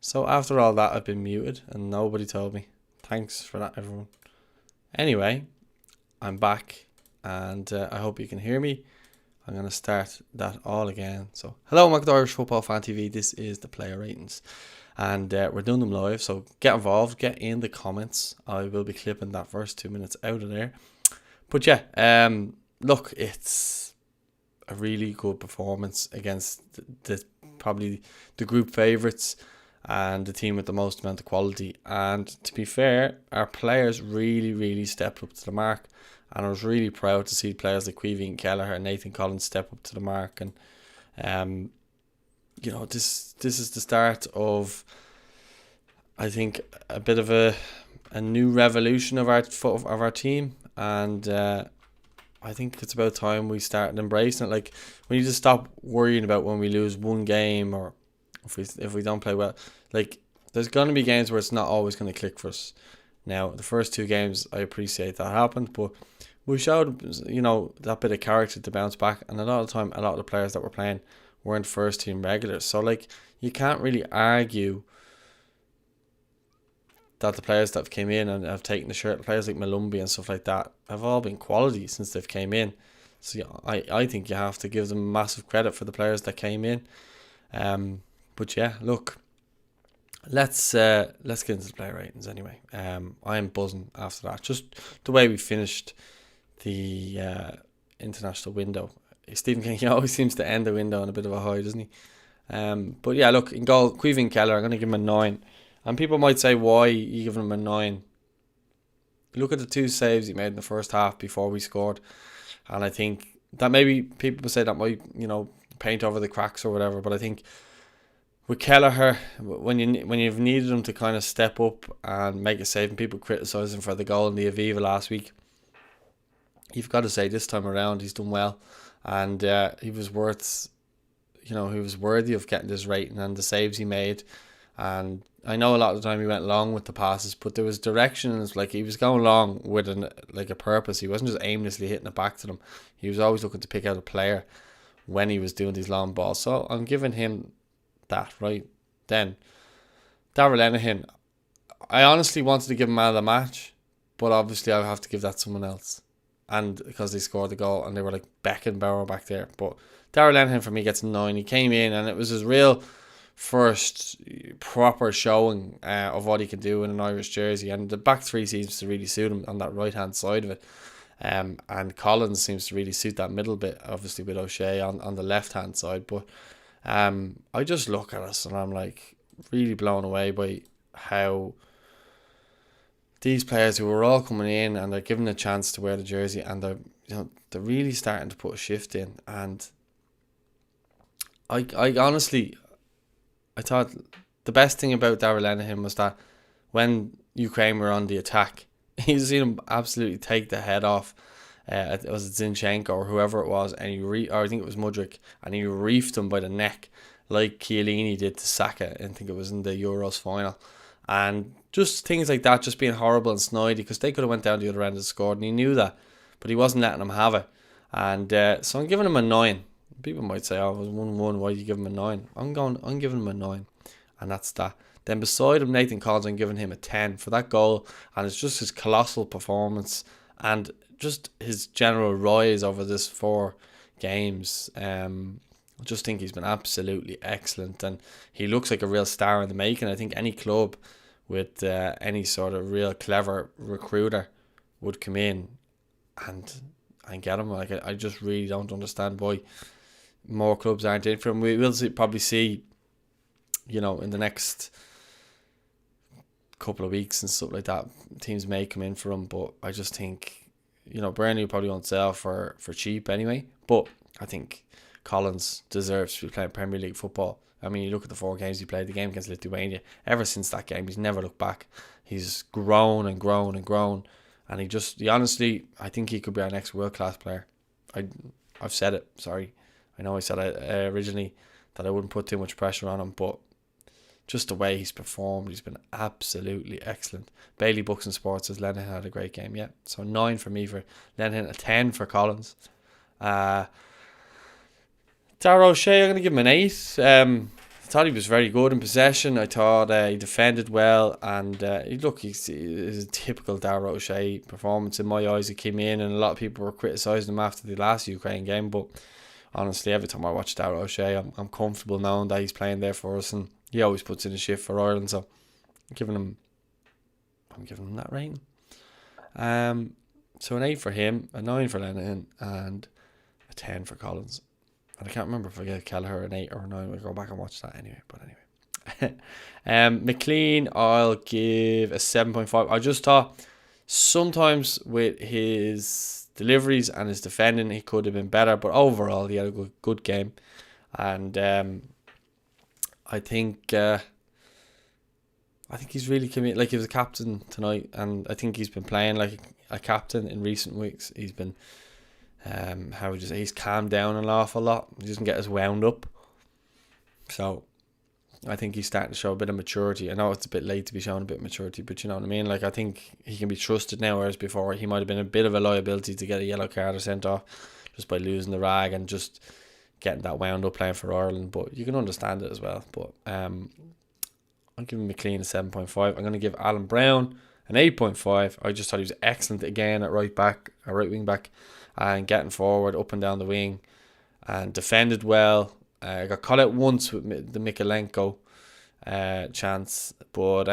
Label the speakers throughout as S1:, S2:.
S1: So after all that, I've been muted and nobody told me. Thanks for that, everyone. Anyway, I'm back and I hope you can hear me. I'm going to start that all again. So, hello, welcome to Irish Football Fan TV. This is the player ratings. And we're doing them live, so get involved, get in the comments. I will be clipping that first 2 minutes out of there. But yeah, look, it's a really good performance against probably the group favourites and the team with the most amount of quality. And to be fair, our players really stepped up to the mark. And I was really proud to see players like Queevy and Kelleher and Nathan Collins step up to the mark. And this is the start of, I think, a bit of a new revolution of our team. And I think it's about time we start embracing it. Like, we need to stop worrying about when we lose one game or if we don't play well. Like, there's going to be games where it's not always going to click for us. Now, the first two games, I appreciate that happened, but we showed, that bit of character to bounce back. And a lot of the time, a lot of the players that were playing weren't first team regulars. So, like, you can't really argue that the players that have came in and have taken the shirt, players like Malumbi and stuff like that, have all been quality since they've came in. So I think you have to give them massive credit for the players that came in. But yeah, look, let's get into the player ratings anyway. I'm buzzing after that. Just the way we finished the international window. Stephen King, he always seems to end the window on a bit of a high, doesn't he? But yeah, look, in goal, Queevy and Kelleher, I'm going to give him a 9. And people might say, why are you giving him a 9? Look at the 2 saves he made in the first half before we scored. And I think that maybe people say that might, paint over the cracks or whatever. But I think with Kelleher, when you've needed him to kind of step up and make a save, and people criticise him for the goal in the Aviva last week, you've got to say this time around he's done well. And he was he was worthy of getting this rating and the saves he made. And I know a lot of the time he went long with the passes, but there was direction, and it's like he was going long with a purpose. He wasn't just aimlessly hitting it back to them. He was always looking to pick out a player when he was doing these long balls. So I'm giving him that, right? Then Darragh Lenihan, I honestly wanted to give him man of the match, but obviously I have to give that to someone else. And because they scored the goal and they were like Beckenbauer back there. But Darragh Lenihan for me gets a 9. He came in and it was his real first proper showing of what he can do in an Irish jersey, and the back three seems to really suit him on that right hand side of it, and Collins seems to really suit that middle bit, obviously with O'Shea on the left hand side. But I just look at us and I'm like really blown away by how these players who are all coming in and they're given a chance to wear the jersey, and they're really starting to put a shift in. And I honestly, I thought the best thing about Darragh Lenihan was that when Ukraine were on the attack, you seen him absolutely take the head off. It was Zinchenko or whoever it was, and or I think it was Mudryk, and he reefed him by the neck like Chiellini did to Saka. I think it was in the Euros final. And just things like that, just being horrible and snidey, because they could have went down the other end and scored, and he knew that, but he wasn't letting them have it. And so I'm giving him a 9. People might say, oh, it was 1-1, why do you give him a 9? I'm giving him a 9, and that's that. Then beside him, Nathan Collins, I'm giving him a 10 for that goal, and it's just his colossal performance and just his general rise over this 4 games. I just think he's been absolutely excellent, and he looks like a real star in the making. I think any club with any sort of real clever recruiter would come in and get him. Like, I just really don't understand why more clubs aren't in for him. We will probably see, in the next couple of weeks and stuff like that, teams may come in for him. But I just think, Burnley probably won't sell for cheap anyway. But I think Collins deserves to be playing Premier League football. I mean, you look at the 4 games he played, the game against Lithuania, ever since that game, he's never looked back. He's grown and grown and grown. And he honestly, I think he could be our next world-class player. I've said it, sorry. I know I said originally that I wouldn't put too much pressure on him, but just the way he's performed, he's been absolutely excellent. Bailey Books and Sports says Lenihan had a great game. Yeah, so 9 for me for Lenihan, a 10 for Collins. Dara O'Shea, I'm going to give him an 8. thought he was very good in possession. I thought he defended well, and he's a typical Darragh O'Shea performance in my eyes. He came in, and a lot of people were criticising him after the last Ukraine game, but honestly, every time I watch Darragh O'Shea, I'm comfortable knowing that he's playing there for us, and he always puts in a shift for Ireland. So I'm giving him that rating. So an 8 for him, a 9 for Lenihan, and a 10 for Collins. And I can't remember if I gave Kelleher an 8 or a 9. We'll go back and watch that anyway. But anyway. McLean, I'll give a 7.5. I just thought sometimes with his deliveries and his defending, he could have been better. But overall, he had a good game. And I think he's really committed. Like, he was a captain tonight, and I think he's been playing like a captain in recent weeks. He's been, how would you say, he's calmed down an awful lot. He doesn't get as wound up. So I think he's starting to show a bit of maturity. I know it's a bit late to be showing a bit of maturity, but you know what I mean? Like, I think he can be trusted now, whereas before he might have been a bit of a liability to get a yellow card or sent off just by losing the rag and just getting that wound up playing for Ireland. But you can understand it as well. But I'm giving McLean a 7.5. I'm going to give Alan Brown an 8.5. I just thought he was excellent again at right wing back, and getting forward, up and down the wing, and defended well. Got caught out once with the Mikalenko chance, but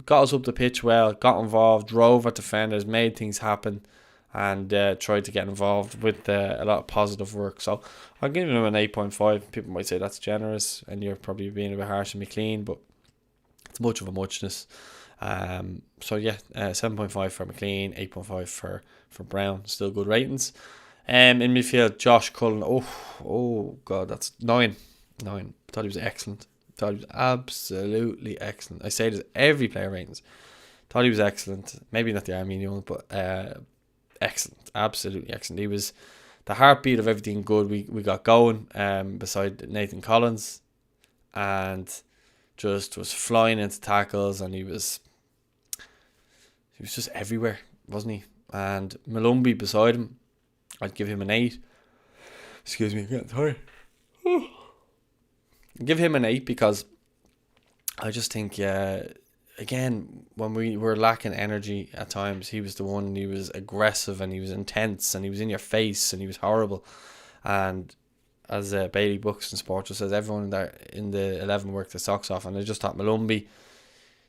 S1: got us up the pitch well, got involved, drove at defenders, made things happen, and tried to get involved with a lot of positive work. So I'm giving him an 8.5. People might say that's generous, and you're probably being a bit harsh on McLean, but it's much of a muchness. So yeah, 7.5 for McLean, 8.5 for Brown. Still good ratings. In midfield, Josh Cullen. Oh God, that's 9. Thought he was excellent. Thought he was absolutely excellent. I say this every player ratings. Thought he was excellent. Maybe not the Armenian one, but excellent. Absolutely excellent. He was the heartbeat of everything good we got going. Beside Nathan Collins, and just was flying into tackles, and he was just everywhere, wasn't he? And Malumbi beside him, I'd give him an 8. Excuse me, I'm getting tired. Give him an 8 because I just think, again, when we were lacking energy at times, he was the one, and he was aggressive, and he was intense, and he was in your face, and he was horrible. And as Bailey Books and Sport just says, everyone in the 11 worked their socks off. And I just thought Malumbi,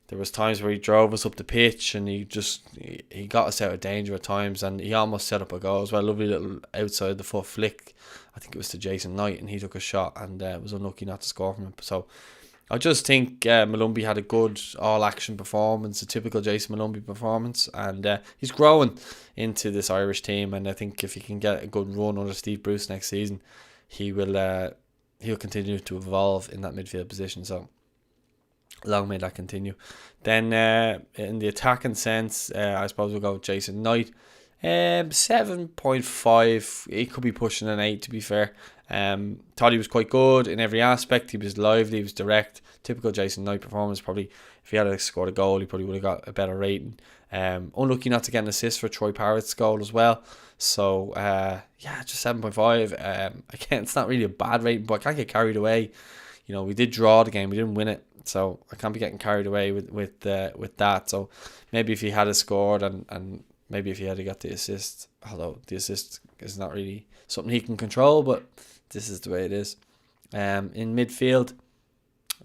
S1: there was times where he drove us up the pitch, and he got us out of danger at times, and he almost set up a goal as well. Lovely little outside the foot flick. I think it was to Jason Knight, and he took a shot and was unlucky not to score from him. So I just think Malumbi had a good all-action performance, a typical Jason Malumbi performance, and he's growing into this Irish team. And I think if he can get a good run under Steve Bruce next season, he'll continue to evolve in that midfield position. So long may that continue. Then in the attacking sense, I suppose we'll go with Jason Knight. 7.5. He could be pushing an 8, to be fair. Thought he was quite good in every aspect. He was lively, he was direct. Typical Jason Knight performance. Probably if he had scored a goal, he probably would have got a better rating. Unlucky not to get an assist for Troy Parrott's goal as well. So just 7.5. Again, it's not really a bad rating, but I can't get carried away. You know, we did draw the game, we didn't win it, so I can't be getting carried away with that. So maybe if he had scored, and maybe if he had got the assist, although the assist is not really something he can control, but this is the way it is. In midfield,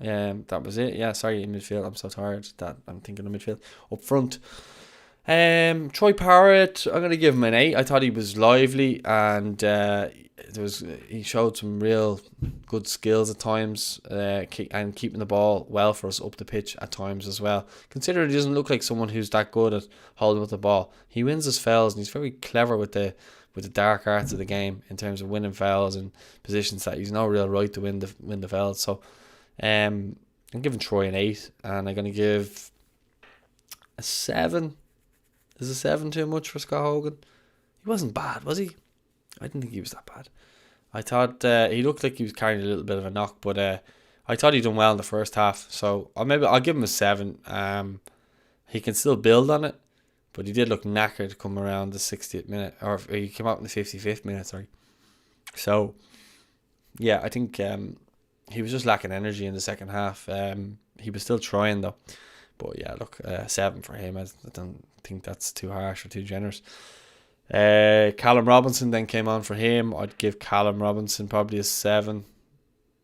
S1: that was it. Yeah, sorry, in midfield, I'm so tired that I'm thinking of midfield. Up front, Troy Parrott, I'm going to give him an 8. I thought he was lively, and he showed some real good skills at times, and keeping the ball well for us up the pitch at times as well. Considering he doesn't look like someone who's that good at holding with the ball, he wins his fouls, and he's very clever with the dark arts of the game in terms of winning fouls and positions that he's no real right to win the fouls. So I'm giving Troy an 8, and I'm going to give a 7. Is a 7 too much for Scott Hogan? He wasn't bad, was he? I didn't think he was that bad. I thought he looked like he was carrying a little bit of a knock, but I thought he done well in the first half. So I'll give him a 7. He can still build on it, but he did look knackered come around the 60th minute, or he came out in the 55th minute, sorry. So yeah, I think he was just lacking energy in the second half. He was still trying though. But yeah, look, 7 for him. I don't think that's too harsh or too generous. Callum Robinson then came on for him. I'd give Callum Robinson probably a 7,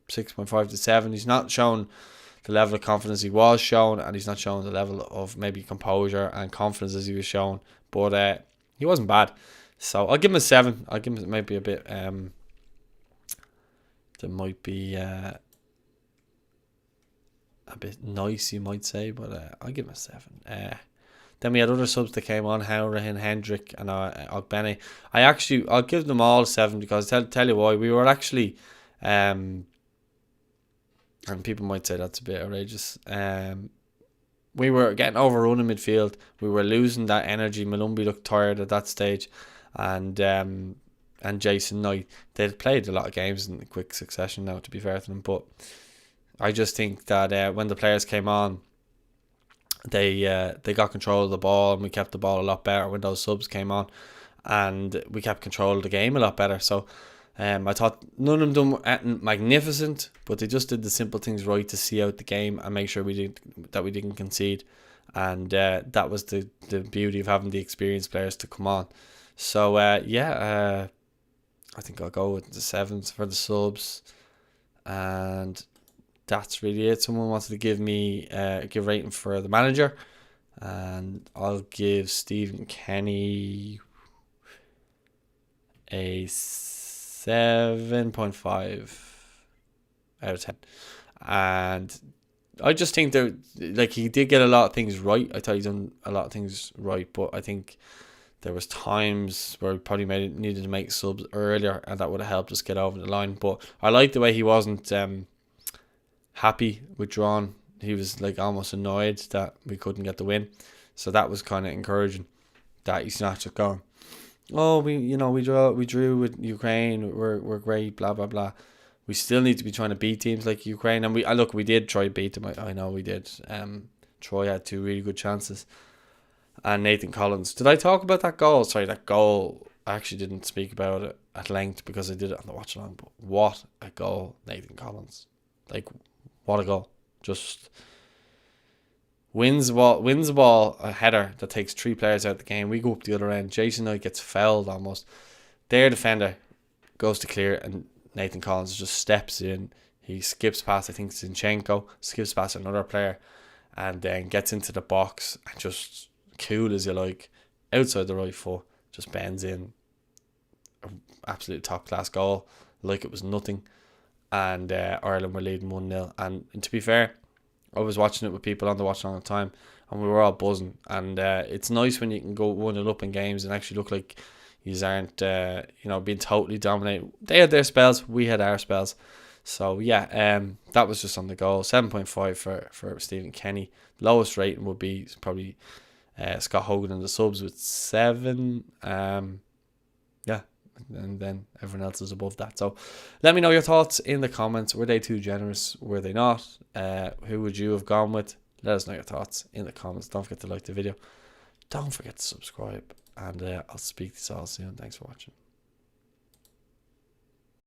S1: 6.5 to 7. He's not shown the level of confidence he was shown, and he's not shown the level of maybe composure and confidence as he was shown. But he wasn't bad. So I'll give him a 7. I'll give him maybe a bit. There might be a bit nice, you might say, but I'll give him a 7. Then we had other subs that came on, Howrahan, Hendrick, and Ogbene. I'll give them all 7 because tell you why. We were actually, and people might say that's a bit outrageous. We were getting overrun in midfield. We were losing that energy. Malumbi looked tired at that stage, and Jason Knight. They'd played a lot of games in quick succession now, to be fair to them, but I just think that when the players came on, they got control of the ball, and we kept the ball a lot better when those subs came on, and we kept control of the game a lot better. So I thought none of them were magnificent, but they just did the simple things right to see out the game and make sure we didn't concede, and that was the beauty of having the experienced players to come on. So I think I'll go with the 7s for the subs, and that's really it. Someone wanted to give me give rating for the manager, and I'll give Stephen Kenny a 7.5 out of 10. And I just think that he did get a lot of things right. I thought he done a lot of things right, but I think there was times where we probably needed to make subs earlier, and that would have helped us get over the line. But I like the way he wasn't happy, withdrawn. He was almost annoyed that we couldn't get the win. So that was kind of encouraging, that he's not just going, oh, we drew with Ukraine, we're great, blah blah blah. We still need to be trying to beat teams like Ukraine, and we did try to beat them. I know we did. Troy had 2 really good chances, and Nathan Collins. Did I talk about that goal? Sorry, that goal. I actually didn't speak about it at length because I did it on the watch along. But what a goal, Nathan Collins! What a goal! Just wins the ball, a header that takes 3 players out of the game. We go up the other end. Jason Knight gets fouled almost. Their defender goes to clear, and Nathan Collins just steps in. He skips past, I think, Zinchenko, skips past another player, and then gets into the box and just cool as you like, outside the right foot, just bends in. Absolute top class goal, like it was nothing. And Ireland were leading 1-0. And to be fair, I was watching it with people on the watch along at the time, and we were all buzzing. And it's nice when you can go 1-0 up in games and actually look like you aren't being totally dominated. They had their spells, we had our spells. So yeah, that was just on the goal. 7.5 for Stephen Kenny. Lowest rating would be probably Scott Hogan and the subs with 7. Yeah, and then everyone else is above that. So let me know your thoughts in the comments. Were they too generous? Were they not? Who would you have gone with? Let us know your thoughts in the comments. Don't forget to like the video. Don't forget to subscribe. And I'll speak to you all soon. Thanks for watching.